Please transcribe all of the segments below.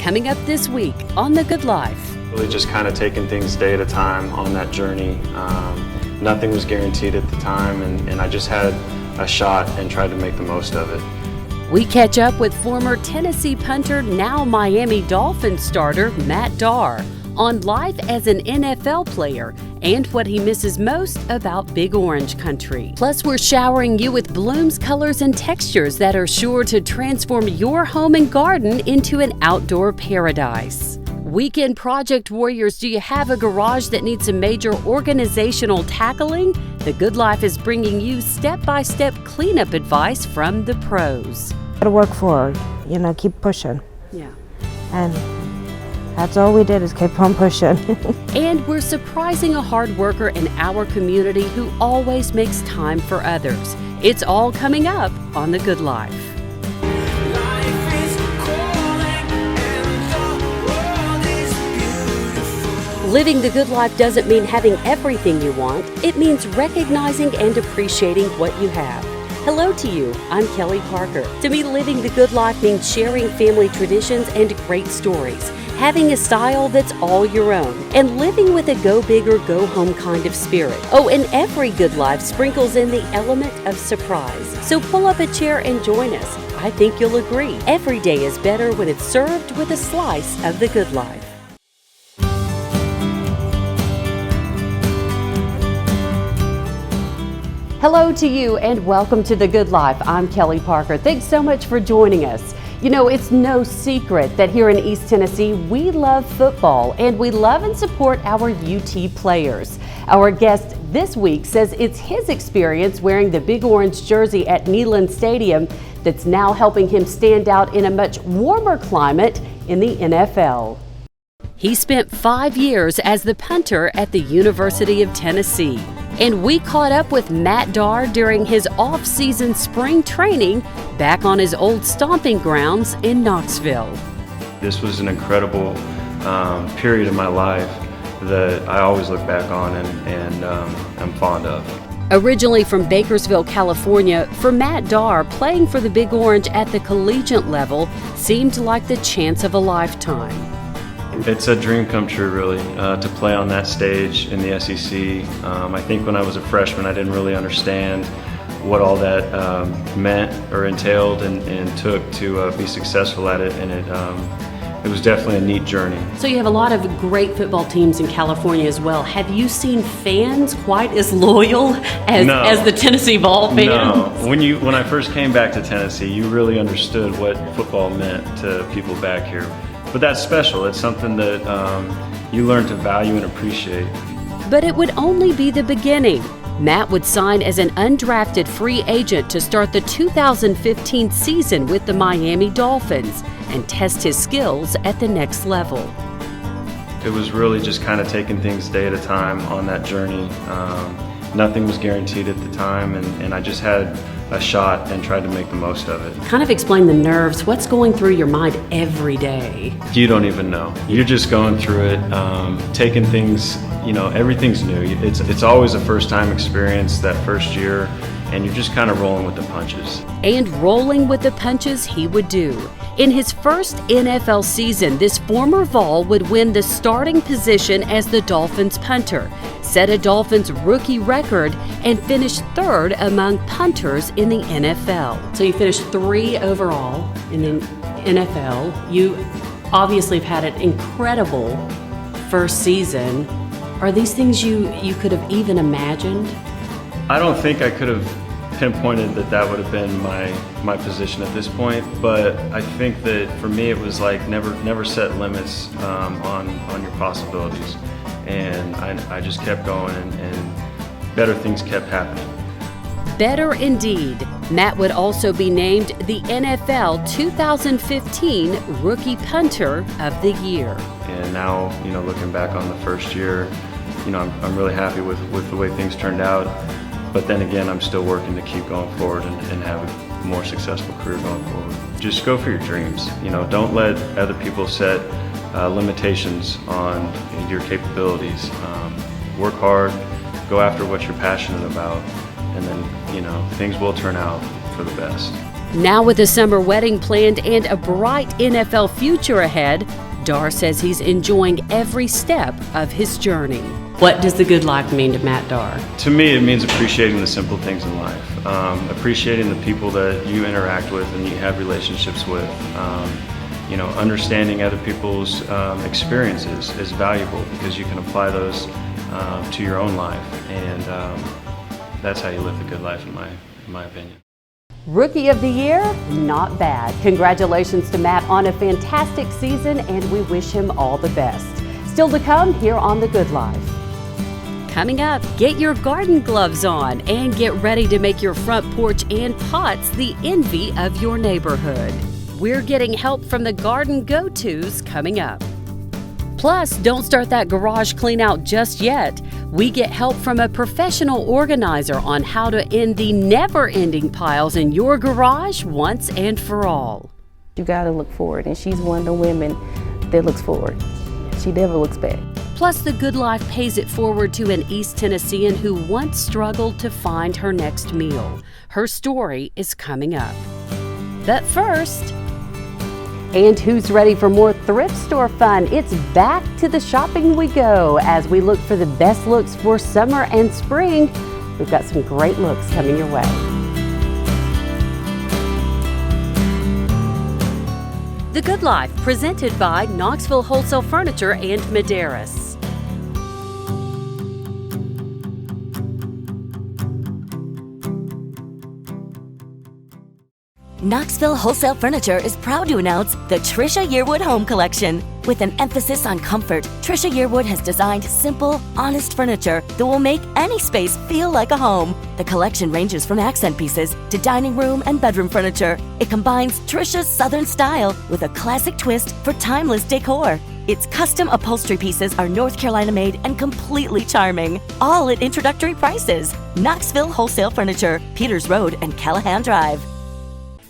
coming up this week on The Good Life. Really just kind of taking things day at a time on that journey. Nothing was guaranteed at the time, and I just had a shot and tried to make the most of it. We catch up with former Tennessee punter, now Miami Dolphins starter, Matt Darr, on life as an NFL player and what he misses most about Big Orange Country. Plus, we're showering you with blooms, colors, and textures that are sure to transform your home and garden into an outdoor paradise. Weekend project warriors, do you have a garage that needs some major organizational tackling? The Good Life is bringing you step-by-step cleanup advice from the pros. Gotta work forward, keep pushing. Yeah. And that's all we did is keep on pushing. And we're surprising a hard worker in our community who always makes time for others. It's all coming up on The Good Life. Living the good life doesn't mean having everything you want. It means recognizing and appreciating what you have. Hello to you. I'm Kelly Parker. To me, living the good life means sharing family traditions and great stories, having a style that's all your own, and living with a go big or go home kind of spirit. Oh, and every good life sprinkles in the element of surprise. So pull up a chair and join us. I think you'll agree. Every day is better when it's served with a slice of the good life. Hello to you and welcome to The Good Life. I'm Kelly Parker. Thanks so much for joining us. It's no secret that here in East Tennessee, we love football and we love and support our UT players. Our guest this week says it's his experience wearing the Big Orange jersey at Neyland Stadium that's now helping him stand out in a much warmer climate in the NFL. He spent 5 years as the punter at the University of Tennessee. And we caught up with Matt Darr during his off-season spring training back on his old stomping grounds in Knoxville. This was an incredible period of my life that I always look back on and I'm fond of. Originally from Bakersville, California, for Matt Darr, playing for the Big Orange at the collegiate level seemed like the chance of a lifetime. It's a dream come true, really, to play on that stage in the SEC. I think when I was a freshman, I didn't really understand what all that meant or entailed and took to be successful at it, and it was definitely a neat journey. So you have a lot of great football teams in California as well. Have you seen fans quite as loyal as the Tennessee Vol fans? No. When I first came back to Tennessee, you really understood what football meant to people back here. But that's special. It's something that you learn to value and appreciate. But it would only be the beginning. Matt would sign as an undrafted free agent to start the 2015 season with the Miami Dolphins and test his skills at the next level. It was really just kind of taking things day at a time on that journey. Nothing was guaranteed at the time, and I just had a shot and tried to make the most of it. Kind of explain the nerves. What's going through your mind every day? You don't even know. You're just going through it, taking things, everything's new. It's always a first time experience that first year, and you're just kind of rolling with the punches. And rolling with the punches he would do. In his first NFL season, this former Vol would win the starting position as the Dolphins punter, set a Dolphins rookie record, and finish third among punters in the NFL. So you finished 3 overall in the NFL. You obviously have had an incredible first season. Are these things you could have even imagined? I don't think I could have pinpointed that would have been my position at this point, but I think that for me it was like never set limits on your possibilities, and I just kept going and better things kept happening. Better indeed. Matt would also be named the NFL 2015 Rookie Punter of the Year. And now, looking back on the first year, I'm really happy with the way things turned out. But then again, I'm still working to keep going forward and have a more successful career going forward. Just go for your dreams. Don't let other people set limitations on your capabilities. Work hard, go after what you're passionate about, and then, things will turn out for the best. Now with a summer wedding planned and a bright NFL future ahead, Dar says he's enjoying every step of his journey. What does the good life mean to Matt Dar? To me, it means appreciating the simple things in life, appreciating the people that you interact with and you have relationships with. Understanding other people's experiences is valuable because you can apply those to your own life, and that's how you live the good life, in my opinion. Rookie of the Year? Not bad. Congratulations to Matt on a fantastic season, and we wish him all the best. Still to come here on The Good Life. Coming up, get your garden gloves on and get ready to make your front porch and pots the envy of your neighborhood. We're getting help from the garden go-tos coming up. Plus, don't start that garage clean out just yet. We get help from a professional organizer on how to end the never-ending piles in your garage once and for all. You gotta look forward, and she's one of the women that looks forward. She never looks back. Plus, The Good Life pays it forward to an East Tennessean who once struggled to find her next meal. Her story is coming up. But first, and who's ready for more thrift store fun? It's back to the shopping we go as we look for the best looks for summer and spring. We've got some great looks coming your way. The Good Life, presented by Knoxville Wholesale Furniture and Medeiros. Knoxville Wholesale Furniture is proud to announce the Trisha Yearwood Home Collection. With an emphasis on comfort, Trisha Yearwood has designed simple, honest furniture that will make any space feel like a home. The collection ranges from accent pieces to dining room and bedroom furniture. It combines Trisha's Southern style with a classic twist for timeless decor. Its custom upholstery pieces are North Carolina made and completely charming, all at introductory prices. Knoxville Wholesale Furniture, Peters Road and Callahan Drive.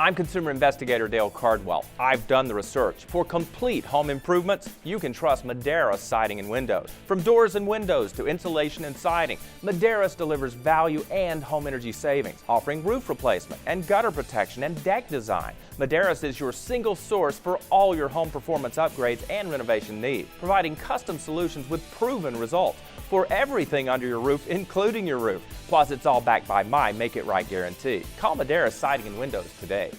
I'm consumer investigator Dale Cardwell. I've done the research. For complete home improvements, you can trust Medeiros Siding and Windows. From doors and windows to insulation and siding, Medeiros delivers value and home energy savings, offering roof replacement and gutter protection and deck design. Medeiros is your single source for all your home performance upgrades and renovation needs, providing custom solutions with proven results for everything under your roof, including your roof. Plus, it's all backed by my Make It Right guarantee. Call Medeiros Siding and Windows today.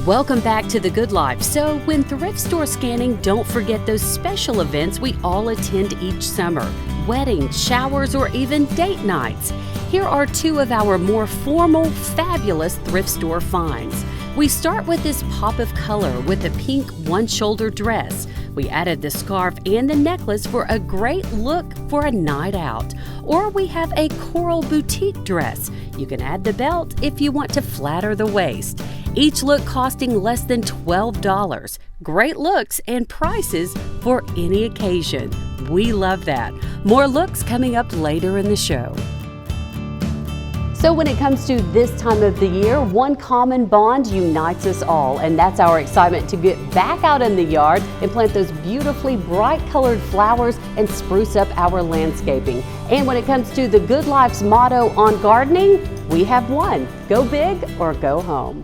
Welcome back to The Good Life. So when thrift store scanning, don't forget those special events we all attend each summer. Weddings, showers, or even date nights. Here are two of our more formal, fabulous thrift store finds. We start with this pop of color with the pink one-shoulder dress. We added the scarf and the necklace for a great look for a night out. Or we have a coral boutique dress. You can add the belt if you want to flatter the waist. Each look costing less than $12. Great looks and prices for any occasion. We love that. More looks coming up later in the show. So when it comes to this time of the year, one common bond unites us all, and that's our excitement to get back out in the yard and plant those beautifully bright colored flowers and spruce up our landscaping. And when it comes to the Good Life's motto on gardening, we have one: go big or go home.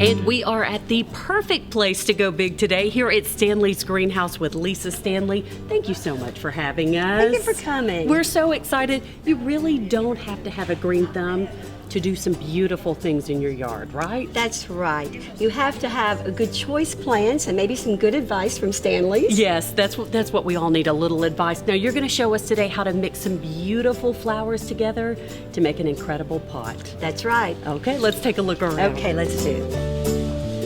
And we are at the perfect place to go big today here at Stanley's Greenhouse with Lisa Stanley. Thank you so much for having us. Thank you for coming. We're so excited. You really don't have to have a green thumb to do some beautiful things in your yard, right? That's right. You have to have a good choice plants and maybe some good advice from Stanley's. Yes, that's what we all need, a little advice. Now you're going to show us today how to mix some beautiful flowers together to make an incredible pot. That's right. Okay, let's take a look around. Okay, let's do.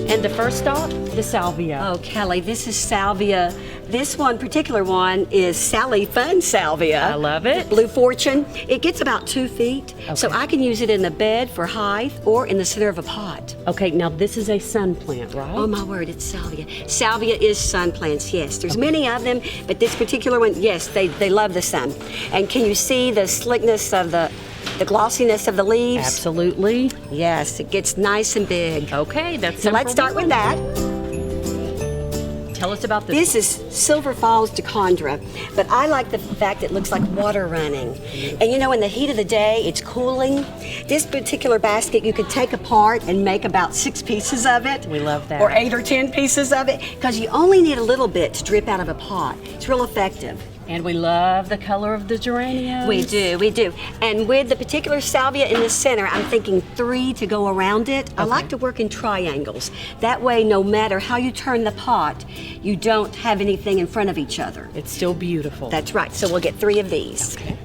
And the first stop, the salvia. Oh, Kelly, this is salvia. This one particular one is Sally Fun salvia. I love it. Blue Fortune. It gets about 2 feet, so I can use it in the bed for height or in the center of a pot. Okay, now this is a sun plant, right? Oh my word, it's salvia. Salvia is sun plants, yes. There's many of them, but this particular one, yes, they love the sun. And can you see the slickness of the glossiness of the leaves? Absolutely. Yes, it gets nice and big. Okay, that's So let's start with that. Tell us about this. This is Silver Falls Decandra, but I like the fact it looks like water running. And you know, in the heat of the day, it's cooling. This particular basket you could take apart and make about 6 pieces of it. We love that. Or 8 or 10 pieces of it, because you only need a little bit to drip out of a pot. It's real effective. And we love the color of the geraniums. We do. And with the particular salvia in the center, I'm thinking 3 to go around it. I like to work in triangles. That way, no matter how you turn the pot, you don't have anything in front of each other. It's still beautiful. That's right. So we'll get 3 of these. Okay.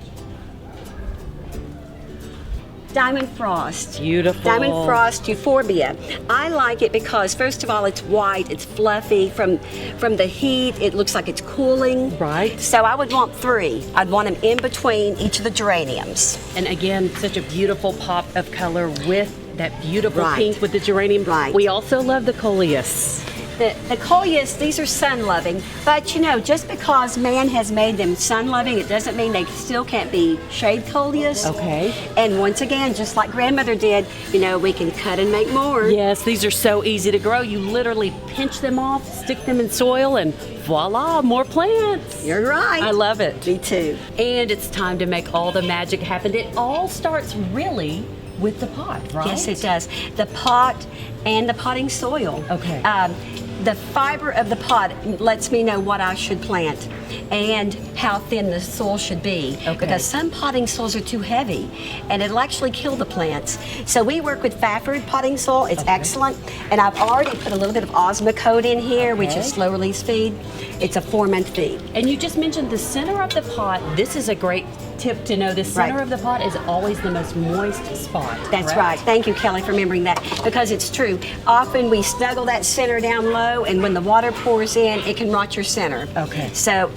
Diamond Frost. Beautiful. Diamond Frost Euphorbia. I like it because, first of all, it's white, it's fluffy. From the heat, it looks like it's cooling. Right. So I would want 3. I'd want them in between each of the geraniums. And again, such a beautiful pop of color with that beautiful Right. pink with the geranium. Right. We also love the coleus. The coleus, these are sun-loving, but you know, just because man has made them sun-loving, it doesn't mean they still can't be shade coleus. Okay. And once again, just like grandmother did, you know, we can cut and make more. Yes, these are so easy to grow. You literally pinch them off, stick them in soil, and voila, more plants. You're right. I love it. Me too. And it's time to make all the magic happen. It all starts really with the pot, right? Yes, it does. The pot and the potting soil. Okay. The fiber of the pot lets me know what I should plant and how thin the soil should be. Okay. Because some potting soils are too heavy and it'll actually kill the plants. So we work with Fafford potting soil. It's excellent. And I've already put a little bit of Osmocote in here, which is slow release feed. It's a 4-month feed. And you just mentioned the center of the pot. This is a great tip to know. The center Right. of the pot is always the most moist spot. That's correct? right. Thank you, Kelly, for remembering that, because it's true. Often we snuggle that center down low, and when the water pours in, it can rot your center. Okay. So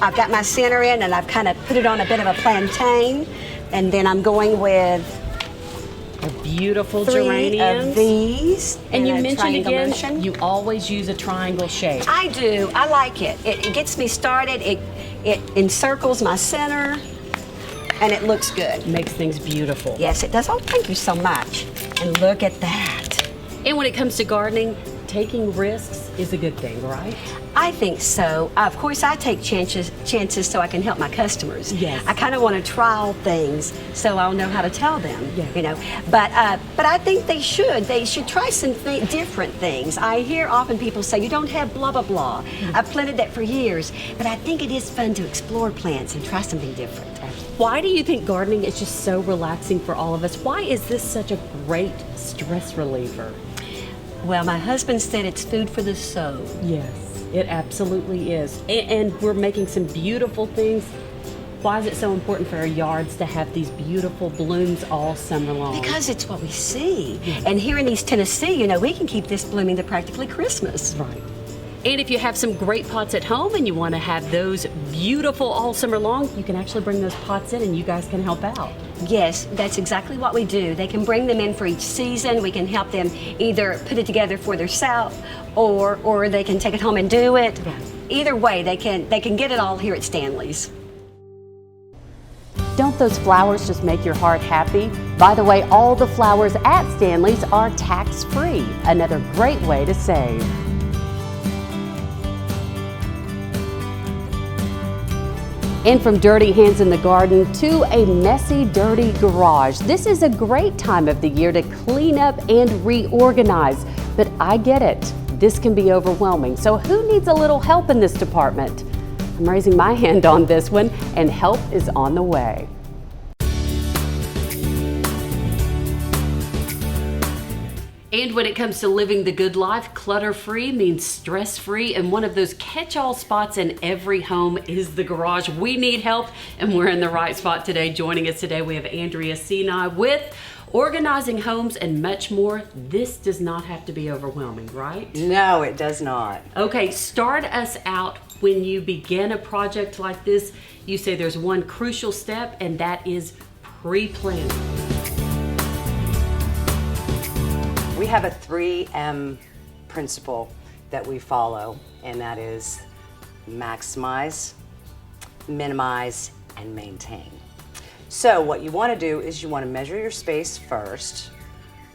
I've got my center in, and I've kind of put it on a bit of a plantain, and then I'm going with A beautiful 3 geraniums. of these. And you in a mentioned triangle again, motion. you always use a triangle shape. I do. I like it. It gets me started. It encircles my center, and it looks good. Makes things beautiful. Yes, it does. Oh, thank you so much. And look at that. And when it comes to gardening, taking risks is a good thing, right? I think so. Of course, I take chances so I can help my customers. Yes. I kind of want to trial things so I'll know how to tell them. Yeah. You know, but I think they should. They should try some different things. I hear often people say, "You don't have blah blah blah." I've planted that for years, but I think it is fun to explore plants and try something different. Why do you think gardening is just so relaxing for all of us? Why is this such a great stress reliever? Well, my husband said it's food for the soul. Yes, it absolutely is. And we're making some beautiful things. Why is it so important for our yards to have these beautiful blooms all summer long? Because it's what we see. And here in East Tennessee, you know, we can keep this blooming to practically Christmas. Right. And if you have some great pots at home and you want to have those beautiful all summer long, you can actually bring those pots in and you guys can help out. Yes, that's exactly what we do. They can bring them in for each season. We can help them either put it together for themselves or they can take it home and do it. Right. Either way, they can get it all here at Stanley's. Don't those flowers just make your heart happy? By the way, all the flowers at Stanley's are tax-free. Another great way to save. And from dirty hands in the garden to a messy, dirty garage. This is a great time of the year to clean up and reorganize. But I get it, this can be overwhelming. So who needs a little help in this department? I'm raising my hand on this one, and help is on the way. And when it comes to living the good life, clutter-free means stress-free, and one of those catch-all spots in every home is the garage. We need help, and we're in the right spot today. Joining us today, we have Andrea Sinai with organizing homes and much more. This does not have to be overwhelming, right? No, it does not. Okay, start us out. When you begin a project like this, you say there's one crucial step, and that is pre-planning. We have a 3M principle that we follow, and that is maximize, minimize, and maintain. So what you want to do is you want to measure your space first,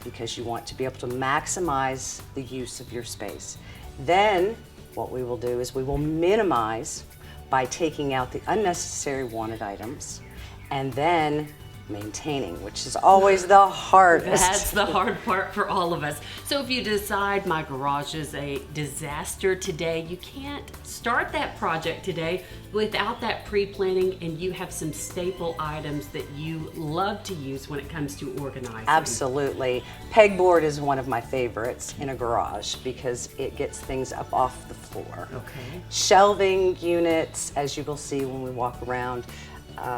because you want to be able to maximize the use of your space. Then what we will do is we will minimize by taking out the unnecessary wanted items and then maintaining, which is always the hardest. That's the hard part for all of us. So if you decide my garage is a disaster today, you can't start that project today without that pre-planning, and you have some staple items that you love to use when it comes to organizing. Absolutely. Pegboard is one of my favorites in a garage because it gets things up off the floor. Okay. Shelving units, as you will see when we walk around,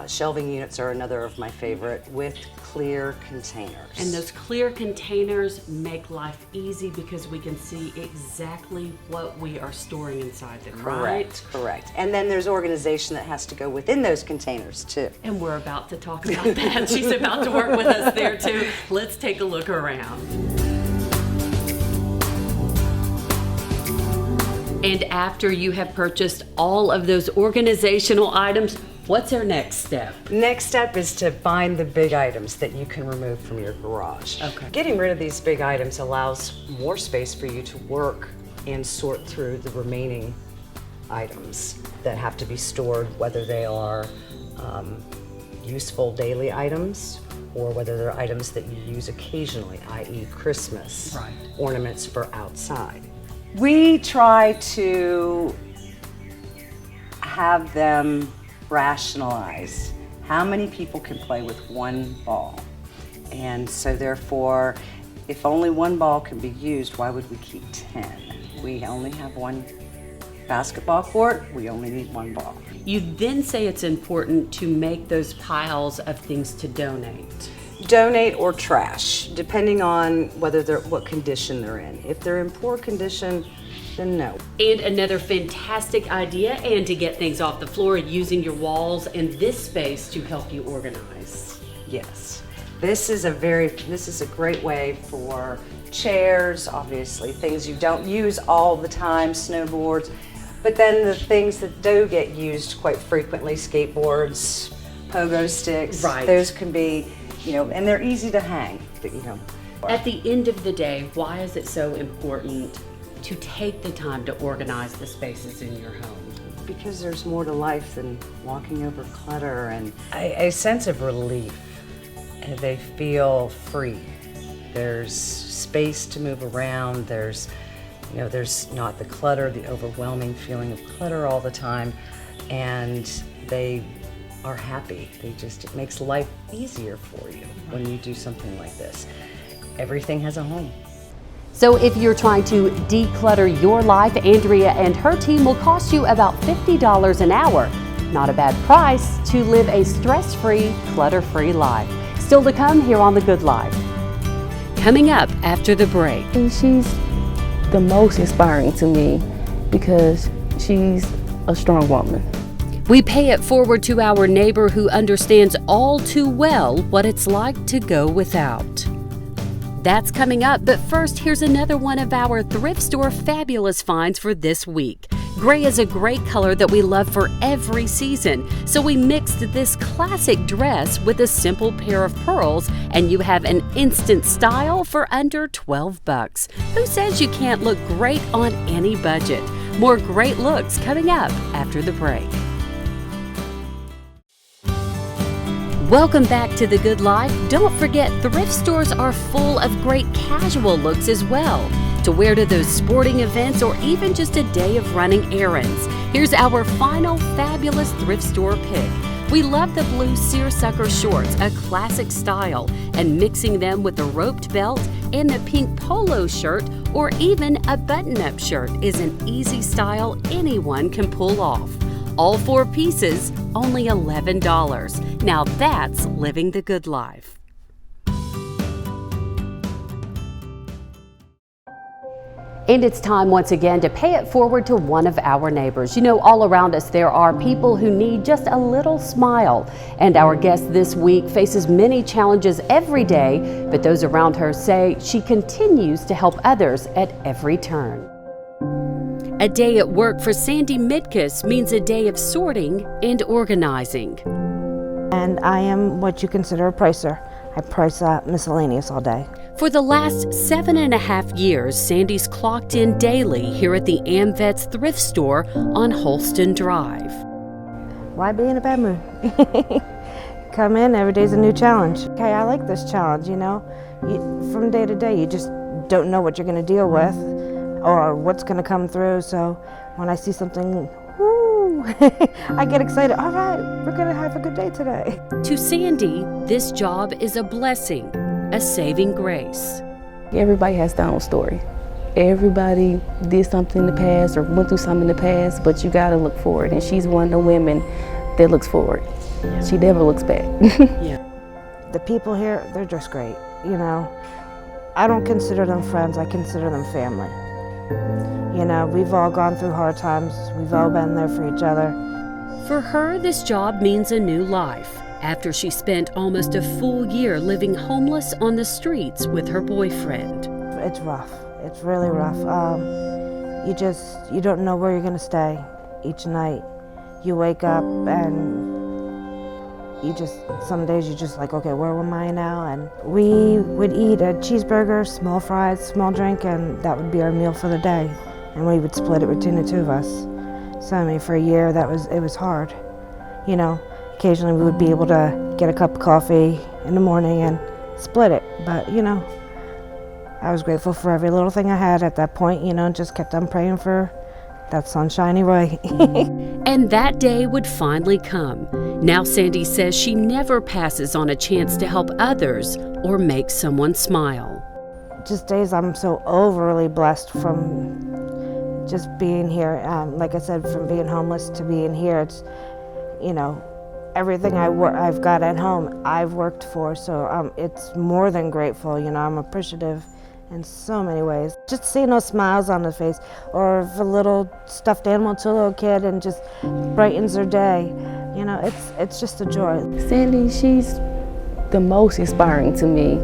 shelving units are another of my favorite with clear containers. And those clear containers make life easy because we can see exactly what we are storing inside them, right? Correct. And then there's organization that has to go within those containers too. And we're about to talk about that. She's about to work with us there too. Let's take a look around. And after you have purchased all of those organizational items, what's our next step? Next step is to find the big items that you can remove from your garage. Okay. Getting rid of these big items allows more space for you to work and sort through the remaining items that have to be stored, whether they are useful daily items or whether they're items that you use occasionally, i.e. Christmas ornaments for outside. We try to have them rationalize how many people can play with one ball. And so therefore, if only one ball can be used, why would we keep 10? We only have one basketball court, we only need one ball. You then say it's important to make those piles of things to donate. Donate or trash, depending on whether what condition they're in. If they're in poor condition, then no. And another fantastic idea, and to get things off the floor, using your walls and this space to help you organize. Yes. This is a great way for chairs, obviously, things you don't use all the time, snowboards, but then the things that do get used quite frequently, skateboards, pogo sticks, those can be, and they're easy to hang, At the end of the day, why is it so important to take the time to organize the spaces in your home? Because there's more to life than walking over clutter, and a sense of relief. And they feel free. There's space to move around. There's not the clutter, the overwhelming feeling of clutter all the time, and they are happy. It makes life easier for you when you do something like this. Everything has a home. So if you're trying to declutter your life, Andrea and her team will cost you about $50 an hour. Not a bad price to live a stress-free, clutter-free life. Still to come here on The Good Life. Coming up after the break. She's the most inspiring to me because she's a strong woman. We pay it forward to our neighbor who understands all too well what it's like to go without. That's coming up, but first, here's another one of our thrift store fabulous finds for this week. Gray is a great color that we love for every season, so we mixed this classic dress with a simple pair of pearls, and you have an instant style for under $12. Who says you can't look great on any budget? More great looks coming up after the break. Welcome back to The Good Life. Don't forget, thrift stores are full of great casual looks as well, to wear to those sporting events or even just a day of running errands. Here's our final fabulous thrift store pick. We love the blue seersucker shorts, a classic style, and mixing them with the roped belt and the pink polo shirt or even a button-up shirt is an easy style anyone can pull off. All 4 pieces, only $11. Now that's living the good life. And it's time once again to pay it forward to one of our neighbors. All around us there are people who need just a little smile. And our guest this week faces many challenges every day, but those around her say she continues to help others at every turn. A day at work for Sandy Midkiss means a day of sorting and organizing. And I am what you consider a pricer. I price miscellaneous all day. For the last 7.5 years, Sandy's clocked in daily here at the AmVets thrift store on Holston Drive. Why be in a bad mood? Come in, every day's a new challenge. Okay, I like this challenge, from day to day, you just don't know what you're going to deal with or what's going to come through. So when I see something, woo, I get excited. All right, we're going to have a good day today. To Sandy, this job is a blessing, a saving grace. Everybody has their own story. Everybody did something in the past or went through something in the past, but you gotta look forward. And she's one of the women that looks forward. She never looks back. The people here, they're just great, I don't consider them friends, I consider them family. We've all gone through hard times, we've all been there for each other. For her, this job means a new life after she spent almost a full year living homeless on the streets with her boyfriend. It's rough. It's really rough. You don't know where you're gonna stay each night. You wake up and some days you're just like, okay, where am I now? And we would eat a cheeseburger, small fries, small drink, and that would be our meal for the day. And we would split it between the two of us. So for a year, it was hard. Occasionally we would be able to get a cup of coffee in the morning and split it, but I was grateful for every little thing I had at that point, just kept on praying for that sunshiny way. And that day would finally come. Now Sandy says she never passes on a chance to help others or make someone smile. Just days I'm so overly blessed from just being here. Like I said, from being homeless to being here, it's, everything I've got at home, I've worked for, so it's more than grateful. I'm appreciative in so many ways. Just seeing those smiles on the face, or if a little stuffed animal to a little kid and just brightens their day, it's just a joy. Sandy, she's the most inspiring to me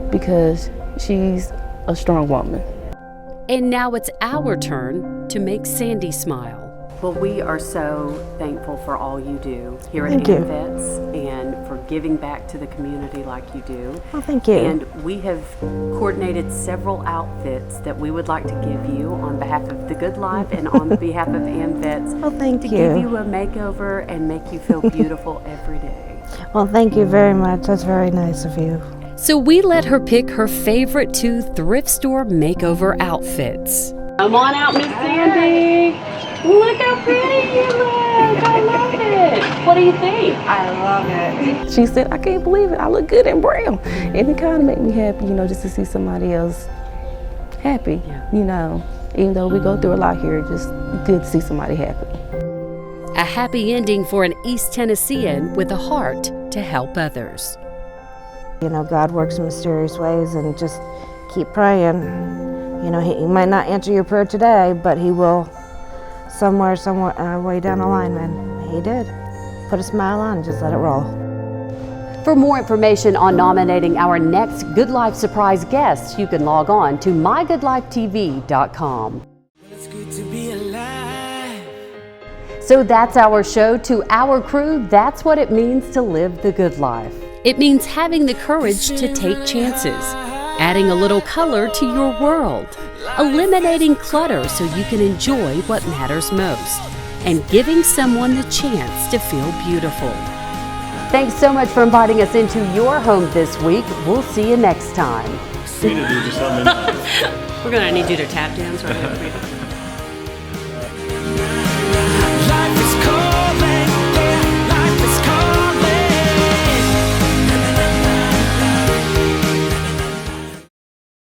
because she's a strong woman. And now it's our turn to make Sandy smile. Well, we are so thankful for all you do here at AmVets and for giving back to the community like you do. Well, thank you. And we have coordinated several outfits that we would like to give you on behalf of The Good Life and on behalf of AmVets. Well, thank to you. give you a makeover and make you feel beautiful every day. Well, thank you very much. That's very nice of you. So we let her pick her favorite 2 thrift store makeover outfits. Come on out, Miss Sandy. Look how pretty you look. I love it. What do you think? I love it. She said, I can't believe it. I look good in brown. And it kind of made me happy, just to see somebody else happy, even though we go through a lot here, just good to see somebody happy. A happy ending for an East Tennessean with a heart to help others. God works in mysterious ways, and just keep praying. He might not answer your prayer today, but he will somewhere way down the line, man. He did. Put a smile on and just let it roll. For more information on nominating our next Good Life surprise guest, you can log on to mygoodlifetv.com. It's good to be alive. So that's our show. To our crew, that's what it means to live the good life. It means having the courage to take chances, adding a little color to your world, eliminating clutter so you can enjoy what matters most, and giving someone the chance to feel beautiful. Thanks so much for inviting us into your home this week. We'll see you next time. Me to do something. We're going to need you to tap dance right now.